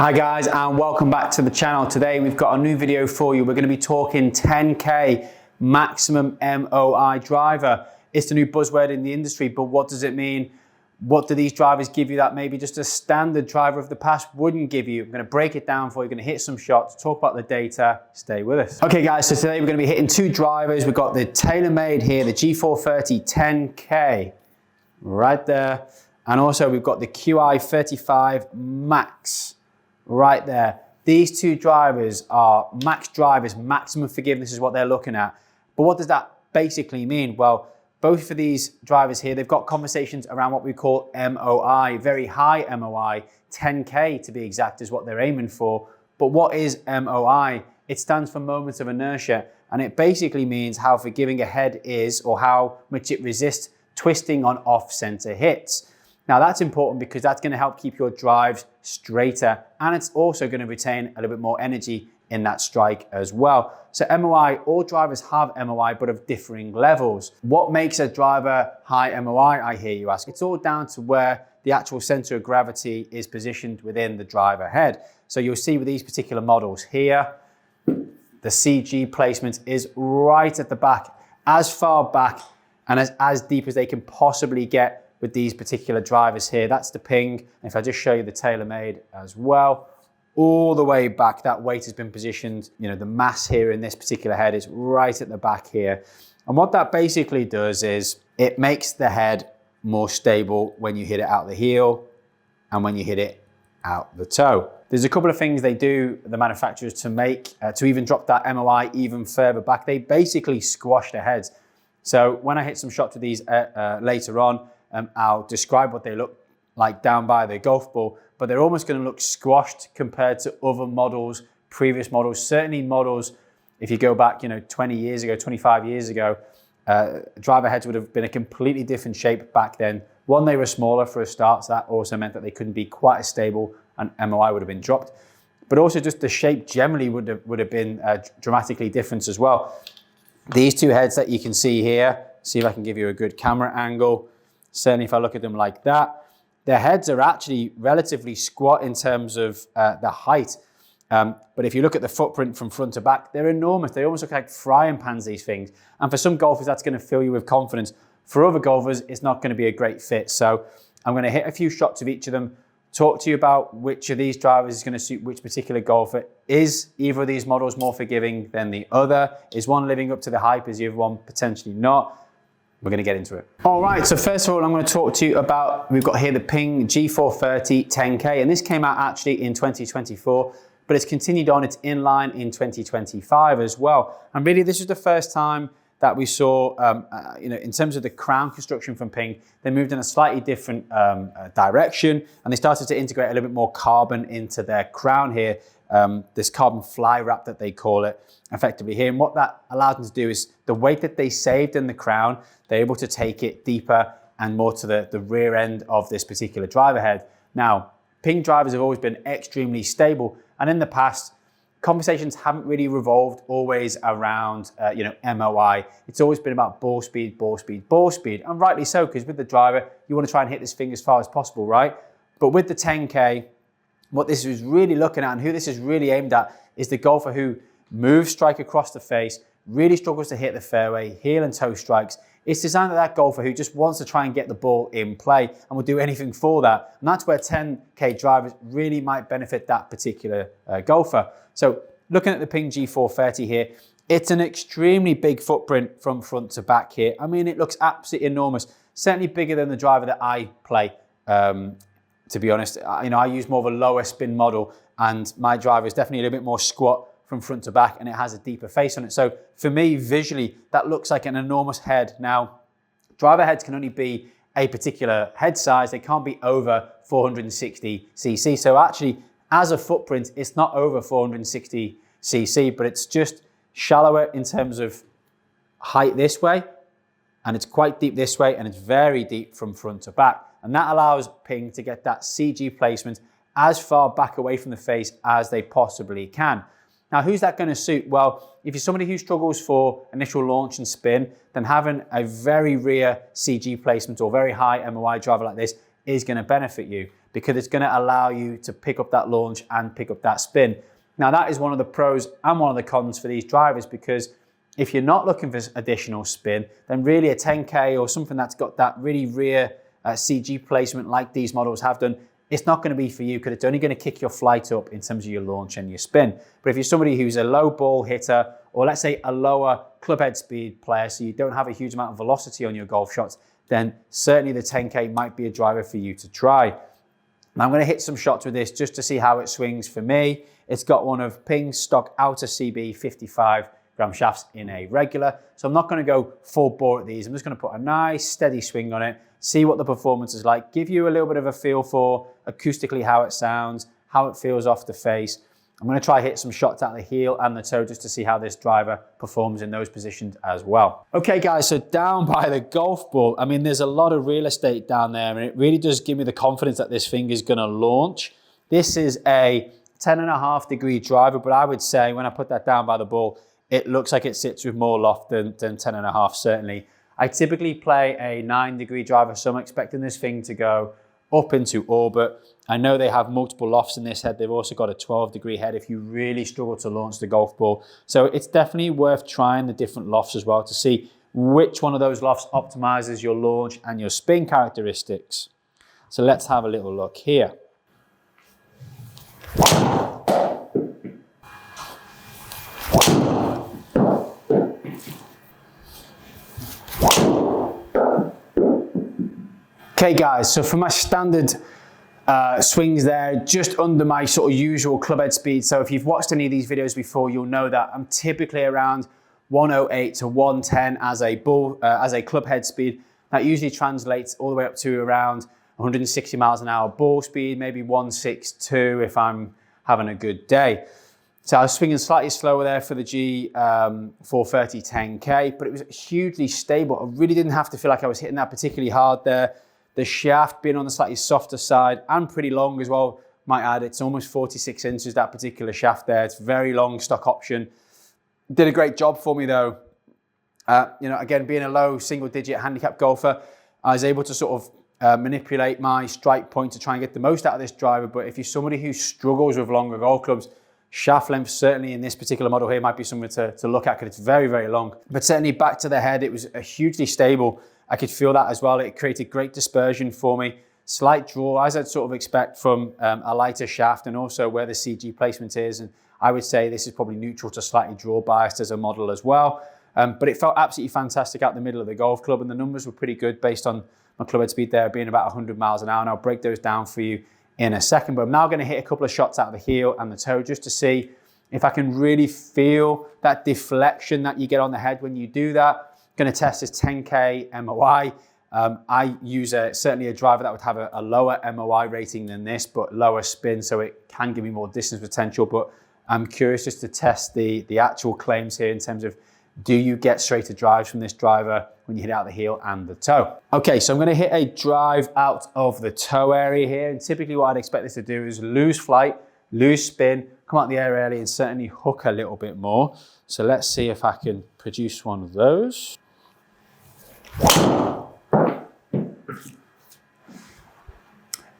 Hi guys, and welcome back to the channel. Today we've got a new video for you. We're going to be talking 10K maximum MOI driver. It's the new buzzword in the industry, but what does it mean? What do these drivers give you that maybe just a standard driver of the past wouldn't give you? I'm going to break it down for you. We're going to hit some shots, talk about the data. Stay with us. Okay guys, so today we're going to be hitting two drivers. We've got the TaylorMade here, the G430 10K right there. And also we've got the Qi35 Max right there. These two drivers are max drivers, maximum forgiveness is what they're looking at. But what does that basically mean? Well, both of these drivers here, they've got conversations around what we call MOI, very high MOI, 10K to be exact is what they're aiming for. But what is MOI? It stands for moments of inertia, and it basically means how forgiving a head is or how much it resists twisting on off-center hits. Now that's important because that's going to help keep your drives straighter, and it's also going to retain a little bit more energy in that strike as well. So MOI, all drivers have MOI, but of differing levels. What makes a driver high MOI, I hear you ask? It's all down to where the actual center of gravity is positioned within the driver head. So you'll see with these particular models here, the CG placement is right at the back, as far back and as deep as they can possibly get with these particular drivers here. That's the Ping. And if I just show you the TaylorMade as well, all the way back, that weight has been positioned, you know, the mass here in this particular head is right at the back here. And what that basically does is it makes the head more stable when you hit it out the heel and when you hit it out the toe. There's a couple of things they do, the manufacturers, to make, to even drop that MOI even further back. They basically squash the heads. So when I hit some shots with these later on, I'll describe what they look like down by the golf ball, but they're almost going to look squashed compared to other models, previous models, certainly models, if you go back, 20 years ago, 25 years ago, driver heads would have been a completely different shape back then. One, they were smaller for a start, so that also meant that they couldn't be quite as stable and MOI would have been dropped. But also just the shape generally would have been dramatically different as well. These two heads that you can see here, see if I can give you a good camera angle. Certainly if I look at them like that, their heads are actually relatively squat in terms of the height. But if you look at the footprint from front to back, they're enormous. They almost look like frying pans, these things. And for some golfers, that's going to fill you with confidence. For other golfers, it's not going to be a great fit. So I'm going to hit a few shots of each of them, talk to you about which of these drivers is going to suit which particular golfer. Is either of these models more forgiving than the other? Is one living up to the hype? Is the other one potentially not? We're going to get into it. All right, so first of all, I'm going to talk to you about, we've got here the Ping G430 10K, and this came out actually in 2024, but it's continued on, it's in line in 2025 as well. And really, this is the first time that we saw, in terms of the crown construction from Ping, they moved in a slightly different direction, and they started to integrate a little bit more carbon into their crown here, this carbon fly wrap that they call it effectively here. And what that allowed them to do is the weight that they saved in the crown, they're able to take it deeper and more to the rear end of this particular driver head. Now, Ping drivers have always been extremely stable, and in the past, conversations haven't really revolved always around MOI. It's always been about ball speed, ball speed, ball speed, and rightly so, because with the driver, you want to try and hit this thing as far as possible, right? But with the 10K, what this is really looking at and who this is really aimed at is the golfer who moves strike across the face, really struggles to hit the fairway, heel and toe strikes. It's designed at that golfer who just wants to try and get the ball in play and will do anything for that. And that's where 10K drivers really might benefit that particular golfer. So looking at the Ping G430 here, it's an extremely big footprint from front to back here. I mean, it looks absolutely enormous, certainly bigger than the driver that I play. To be honest, I use more of a lower spin model, and my driver is definitely a little bit more squat from front to back, and it has a deeper face on it. So for me, visually, that looks like an enormous head. Now, driver heads can only be a particular head size. They can't be over 460 cc. So actually, as a footprint, it's not over 460 cc, but it's just shallower in terms of height this way, and it's quite deep this way, and it's very deep from front to back. And that allows Ping to get that CG placement as far back away from the face as they possibly can. Now, who's that going to suit? Well, if you're somebody who struggles for initial launch and spin, then having a very rear CG placement or very high MOI driver like this is going to benefit you. because it's going to allow you to pick up that launch and pick up that spin. Now that is one of the pros and one of the cons for these drivers, because if you're not looking for additional spin, then really a 10K or something that's got that really rear CG placement like these models have done, it's not going to be for you, because it's only going to kick your flight up in terms of your launch and your spin. But if you're somebody who's a low ball hitter, or let's say a lower club head speed player, so you don't have a huge amount of velocity on your golf shots, then certainly the 10K might be a driver for you to try. Now I'm going to hit some shots with this just to see how it swings for me. It's got one of Ping's stock outer CB 55 gram shafts in a regular. So I'm not going to go full bore at these. I'm just going to put a nice steady swing on it, see what the performance is like, give you a little bit of a feel for acoustically how it sounds, how it feels off the face. I'm going to try hit some shots at the heel and the toe just to see how this driver performs in those positions as well. Okay guys, so down by the golf ball, I mean, there's a lot of real estate down there, and it really does give me the confidence that this thing is going to launch. This is a 10.5 degree driver, but I would say when I put that down by the ball, it looks like it sits with more loft than 10.5 certainly. I typically play a 9 degree driver, so I'm expecting this thing to go up into orbit. I know they have multiple lofts in this head. They've also got a 12 degree head if you really struggle to launch the golf ball. So it's definitely worth trying the different lofts as well to see which one of those lofts optimizes your launch and your spin characteristics. So let's have a little look here. Okay guys, so for my standard swings there, just under my sort of usual club head speed. So if you've watched any of these videos before, you'll know that I'm typically around 108 to 110 as a club head speed. That usually translates all the way up to around 160 miles an hour ball speed, maybe 162 if I'm having a good day. So I was swinging slightly slower there for the Qi430 10K, but it was hugely stable. I really didn't have to feel like I was hitting that particularly hard there. The shaft being on the slightly softer side and pretty long as well, might add. It's almost 46 inches, that particular shaft there. It's very long, stock option. Did a great job for me though. You know, again, being a low single digit handicap golfer, I was able to sort of manipulate my strike point to try and get the most out of this driver. But if you're somebody who struggles with longer golf clubs, shaft length certainly in this particular model here might be something to look at, because it's very, very long. But certainly back to the head, it was a hugely stable. I could feel that as well. It created great dispersion for me. Slight draw, as I'd sort of expect from a lighter shaft, and also where the CG placement is. And I would say this is probably neutral to slightly draw biased as a model as well. But it felt absolutely fantastic out the middle of the golf club, and the numbers were pretty good based on my club head speed there being about 100 miles an hour. And I'll break those down for you in a second. But I'm now going to hit a couple of shots out of the heel and the toe just to see if I can really feel that deflection that you get on the head when you do that. Going to test this 10K MOI. I use certainly a driver that would have a lower MOI rating than this, but lower spin, so it can give me more distance potential. But I'm curious just to test the actual claims here in terms of, do you get straighter drives from this driver when you hit out the heel and the toe? Okay, so I'm going to hit a drive out of the toe area here, and typically what I'd expect this to do is lose flight, lose spin, come out the air early, and certainly hook a little bit more. So let's see if I can produce one of those.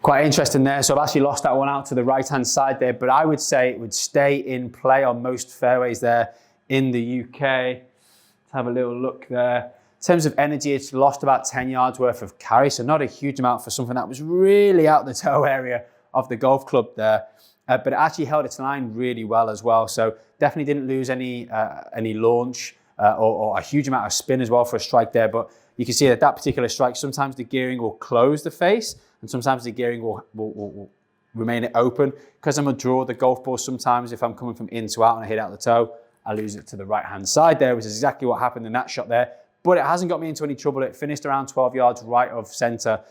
Quite interesting there. So I've actually lost that one out to the right-hand side there, but I would say it would stay in play on most fairways there in the UK. Let's have a little look there. In terms of energy, it's lost about 10 yards worth of carry, so not a huge amount for something that was really out the toe area of the golf club there. But it actually held its line really well as well. So definitely didn't lose any launch or a huge amount of spin as well for a strike there. But you can see that particular strike, sometimes the gearing will close the face and sometimes the gearing will remain it open. Because I'm a draw the golf ball, sometimes if I'm coming from in to out and I hit out the toe, I lose it to the right-hand side there, which is exactly what happened in that shot there. But it hasn't got me into any trouble. It finished around 12 yards right of center.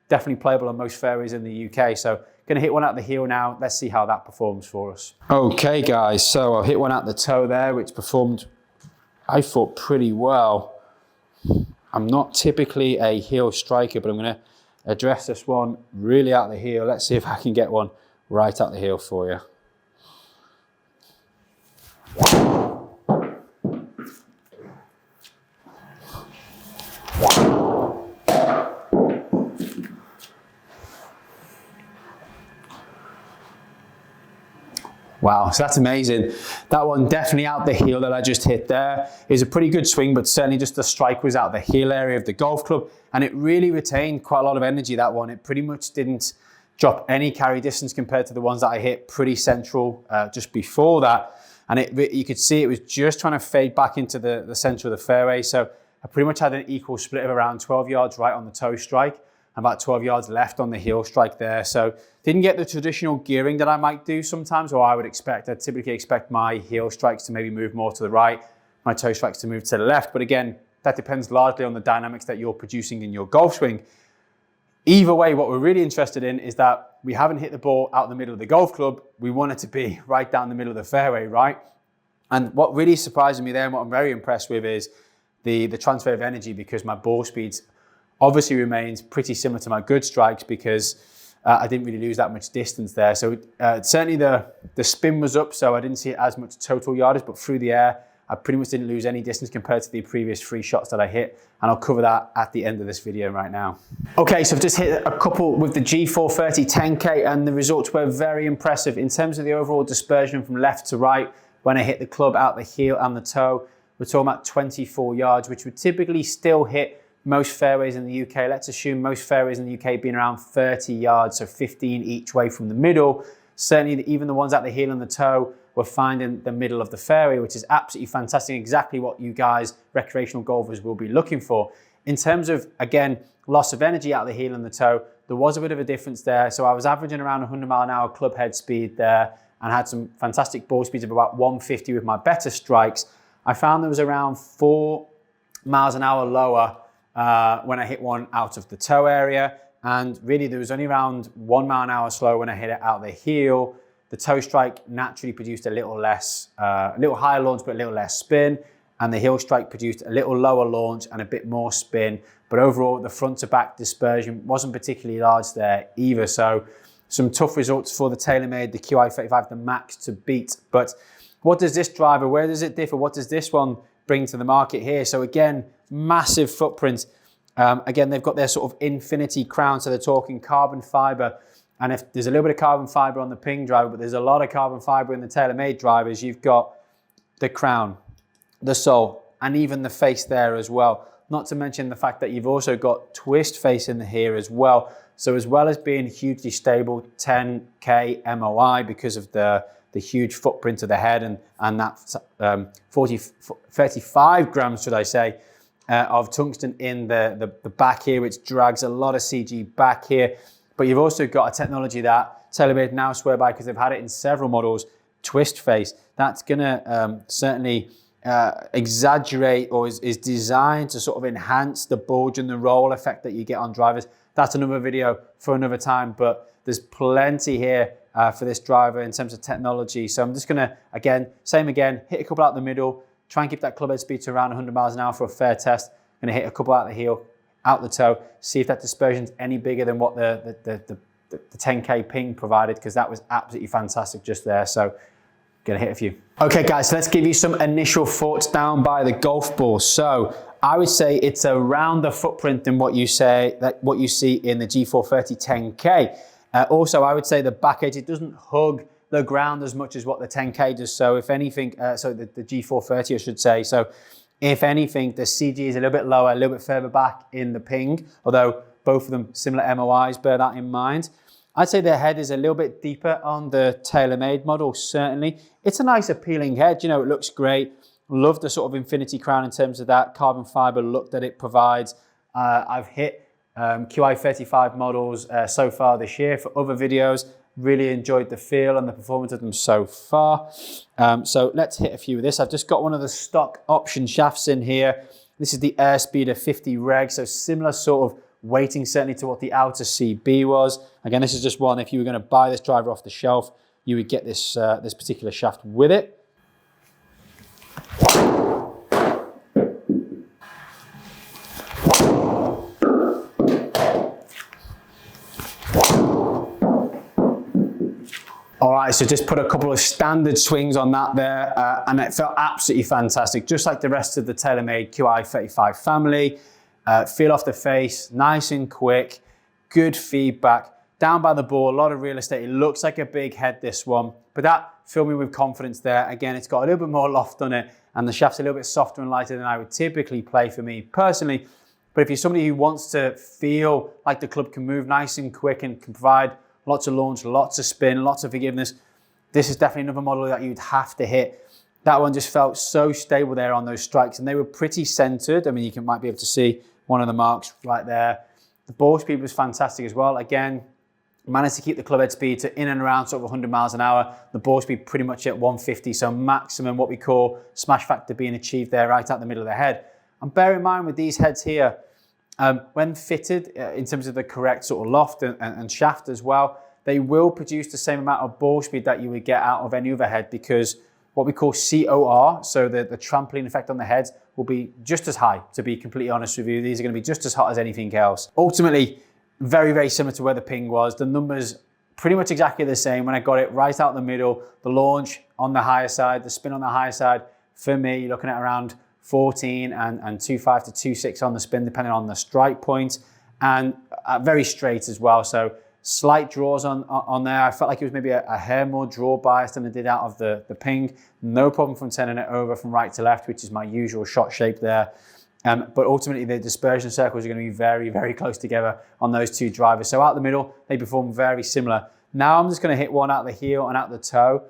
Definitely playable on most fairways in the UK. So going to hit one out the heel now. Let's see how that performs for us. Okay, guys. So I'll hit one out the toe there, which performed, I thought, pretty well. I'm not typically a heel striker, but I'm going to address this one really out the heel. Let's see if I can get one right out the heel for you. Wow, so that's amazing. That one definitely out the heel that I just hit there. It was a pretty good swing, but certainly just the strike was out the heel area of the golf club, and it really retained quite a lot of energy, that one. It pretty much didn't drop any carry distance compared to the ones that I hit pretty central just before that. And you could see it was just trying to fade back into the center of the fairway. So I pretty much had an equal split of around 12 yards right on the toe strike, and about 12 yards left on the heel strike there. So didn't get the traditional gearing that I might do sometimes, or I would expect. I typically expect my heel strikes to maybe move more to the right, my toe strikes to move to the left. But again, that depends largely on the dynamics that you're producing in your golf swing. Either way, what we're really interested in is that we haven't hit the ball out the middle of the golf club. We want it to be right down the middle of the fairway, right? And what really surprises me there, and what I'm very impressed with, is the transfer of energy, because my ball speeds obviously remains pretty similar to my good strikes, because I didn't really lose that much distance there. So certainly the spin was up, so I didn't see as much total yardage, but through the air, I pretty much didn't lose any distance compared to the previous 3 shots that I hit. And I'll cover that at the end of this video right now. Okay, so I've just hit a couple with the G430 10K, and the results were very impressive. In terms of the overall dispersion from left to right, when I hit the club out the heel and the toe, we're talking about 24 yards, which would typically still hit most fairways in the UK. Let's assume most fairways in the UK being around 30 yards, so 15 each way from the middle. Certainly even the ones at the heel and the toe were finding the middle of the fairway, which is absolutely fantastic, exactly what you guys, recreational golfers, will be looking for. In terms of, again, loss of energy out the heel and the toe, there was a bit of a difference there. So I was averaging around 100 mile an hour club head speed there, and had some fantastic ball speeds of about 150 with my better strikes. I found there was around 4 miles an hour lower when I hit one out of the toe area, and really there was only around 1 mile an hour slow when I hit it out the heel. The toe strike naturally produced a little less, a little higher launch but a little less spin, and the heel strike produced a little lower launch and a bit more spin. But overall, the front to back dispersion wasn't particularly large there either. So some tough results for the TaylorMade, the Qi35 the Max to beat. But what does this driver, where does it differ? What does this one bring to the market here? So again, massive footprint. Again, they've got their sort of infinity crown, so they're talking carbon fiber. And if there's a little bit of carbon fiber on the Ping driver, but there's a lot of carbon fiber in the TaylorMade drivers, you've got the crown, the sole, and even the face there as well. Not to mention the fact that you've also got twist face in here as well. So as well as being hugely stable, 10K MOI because of the huge footprint of the head and that 35 grams, should I say, of tungsten in the back here, which drags a lot of CG back here. But you've also got a technology that TaylorMade now swear by, because they've had it in several models, twist face. That's gonna certainly exaggerate, or is designed to sort of enhance the bulge and the roll effect that you get on drivers. That's another video for another time, but there's plenty here for this driver in terms of technology. So I'm just gonna, again, hit a couple out the middle, try and keep that club head speed to around 100 miles an hour for a fair test. I'm gonna hit a couple out the heel, out the toe, see if that dispersion's any bigger than what the 10K Ping provided, because that was absolutely fantastic just there. So gonna hit a few. Okay guys, so let's give you some initial thoughts down by the golf ball. So I would say it's around the footprint than what you see in the G430 10K. Also, I would say the back edge, it doesn't hug the ground as much as what the 10K does. So if anything, the G430 I should say. So if anything, the CG is a little bit lower, a little bit further back in the Ping, although both of them similar MOIs, bear that in mind. I'd say the head is a little bit deeper on the TaylorMade model, certainly. It's a nice appealing head, you know, it looks great. Love the sort of infinity crown in terms of that carbon fiber look that it provides. I've hit Qi35 models so far this year for other videos. Really enjoyed the feel and the performance of them so far. So let's hit a few of this. I've just got one of the stock option shafts in here. This is the Airspeeder 50 Reg, so similar sort of weighting certainly to what the outer CB was. Again, this is just one, if you were going to buy this driver off the shelf, you would get this, this particular shaft with it. All right, so just put a couple of standard swings on that there, and it felt absolutely fantastic, just like the rest of the TaylorMade Qi35 family. Feel off the face, nice and quick, good feedback. Down by the ball, a lot of real estate. It looks like a big head, this one, but that filled me with confidence there. Again, it's got a little bit more loft on it, and the shaft's a little bit softer and lighter than I would typically play for me personally. But if you're somebody who wants to feel like the club can move nice and quick and can provide lots of launch, lots of spin, lots of forgiveness, this is definitely another model that you'd have to hit. That one just felt so stable there on those strikes, and they were pretty centered. I mean, might be able to see one of the marks right there. The ball speed was fantastic as well. Again, managed to keep the club head speed to in and around sort of 100 miles an hour. The ball speed pretty much at 150, so maximum what we call smash factor being achieved there right out the middle of the head. And bear in mind with these heads here, when fitted in terms of the correct sort of loft and shaft as well, they will produce the same amount of ball speed that you would get out of any other head, because what we call COR, so the trampoline effect on the heads, will be just as high, to be completely honest with you. These are going to be just as hot as anything else. Ultimately, very, very similar to where the Ping was. The numbers pretty much exactly the same. When I got it right out the middle, the launch on the higher side, the spin on the higher side, for me, you're looking at around 14 and 2.5 to 2.6 on the spin, depending on the strike point, and very straight as well. So slight draws on there. I felt like it was maybe a hair more draw bias than I did out of the Ping. No problem from turning it over from right to left, which is my usual shot shape there. But ultimately, the dispersion circles are going to be very, very close together on those two drivers. So out the middle, they perform very similar. Now I'm just going to hit one out the heel and out the toe.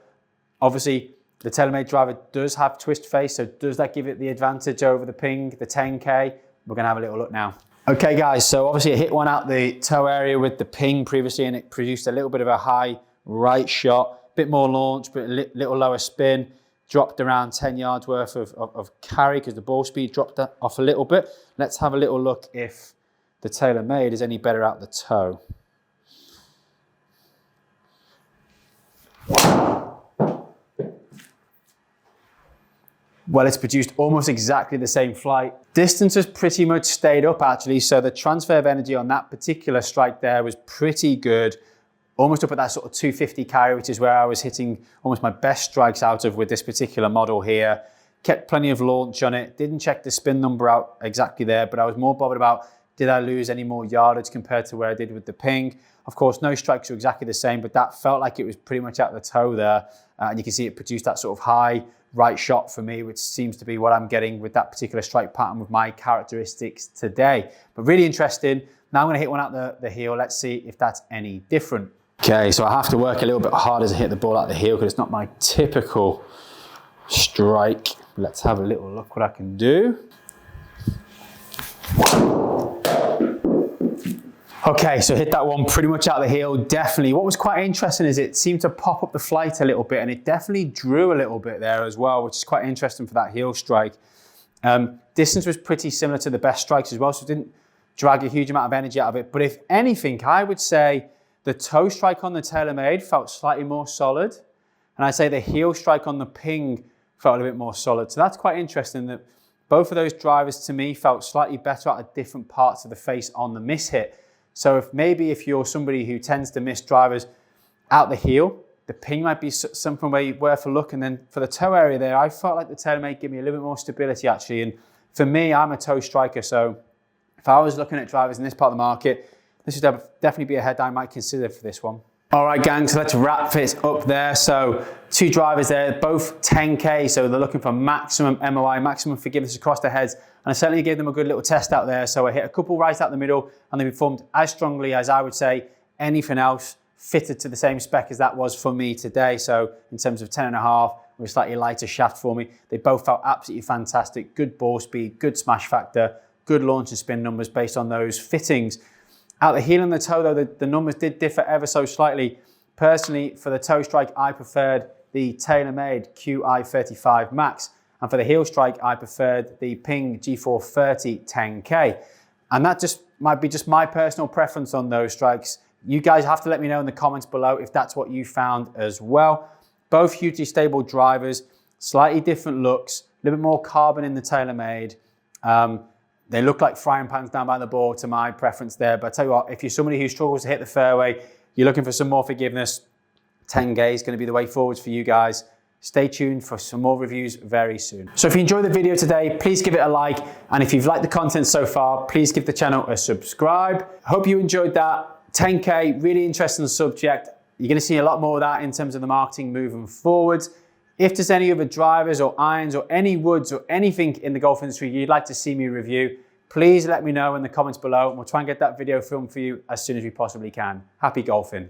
Obviously, the TaylorMade driver does have twist face, so does that give it the advantage over the Ping, the 10K? We're going to have a little look now. Okay guys, so obviously I hit one out the toe area with the Ping previously, and it produced a little bit of a high right shot, bit more launch, but a little lower spin, dropped around 10 yards worth of carry because the ball speed dropped off a little bit. Let's have a little look if the TaylorMade is any better out the toe. Well, it's produced almost exactly the same flight. Distance has pretty much stayed up actually, so the transfer of energy on that particular strike there was pretty good. Almost up at that sort of 250 carry, which is where I was hitting almost my best strikes out of with this particular model here. Kept plenty of launch on it. Didn't check the spin number out exactly there, but I was more bothered about, did I lose any more yardage compared to where I did with the Ping? Of course, no strikes were exactly the same, but that felt like it was pretty much at the toe there. And you can see it produced that sort of high right shot for me, which seems to be what I'm getting with that particular strike pattern with my characteristics today. But really interesting. Now I'm going to hit one out the heel. Let's see if that's any different. Okay, so I have to work a little bit harder to hit the ball out the heel because it's not my typical strike. Let's have a little look what I can do. Okay, so hit that one pretty much out the heel, definitely. What was quite interesting is it seemed to pop up the flight a little bit, and it definitely drew a little bit there as well, which is quite interesting for that heel strike. Distance was pretty similar to the best strikes as well, so it didn't drag a huge amount of energy out of it. But if anything, I would say the toe strike on the TaylorMade felt slightly more solid, and I'd say the heel strike on the Ping felt a little bit more solid. So that's quite interesting that both of those drivers to me felt slightly better out of different parts of the face on the miss hit. So if you're somebody who tends to miss drivers out the heel, the Ping might be something worth a look. And then for the toe area there, I felt like the TaylorMade gave me a little bit more stability actually. And for me, I'm a toe striker. So if I was looking at drivers in this part of the market, this would definitely be a head I might consider for this one. All right, gang, so let's wrap this up there. So two drivers there, both 10K, so they're looking for maximum MOI, maximum forgiveness across the heads. And I certainly gave them a good little test out there. So I hit a couple right out the middle, and they performed as strongly as I would say anything else fitted to the same spec as that was for me today. So in terms of 10.5, with a slightly lighter shaft for me, they both felt absolutely fantastic. Good ball speed, good smash factor, good launch and spin numbers based on those fittings. Out the heel and the toe, though, the numbers did differ ever so slightly. Personally, for the toe strike, I preferred the TaylorMade Qi35 Max. And for the heel strike, I preferred the Ping G430 10K. And that just might be just my personal preference on those strikes. You guys have to let me know in the comments below if that's what you found as well. Both hugely stable drivers, slightly different looks, a little bit more carbon in the TaylorMade. They look like frying pans down by the ball to my preference there. But I tell you what, if you're somebody who struggles to hit the fairway, you're looking for some more forgiveness, 10K is going to be the way forwards for you guys. Stay tuned for some more reviews very soon. So if you enjoyed the video today, please give it a like. And if you've liked the content so far, please give the channel a subscribe. Hope you enjoyed that. 10K, really interesting subject. You're going to see a lot more of that in terms of the marketing moving forward. If there's any other drivers or irons or any woods or anything in the golf industry you'd like to see me review, please let me know in the comments below and we'll try and get that video filmed for you as soon as we possibly can. Happy golfing.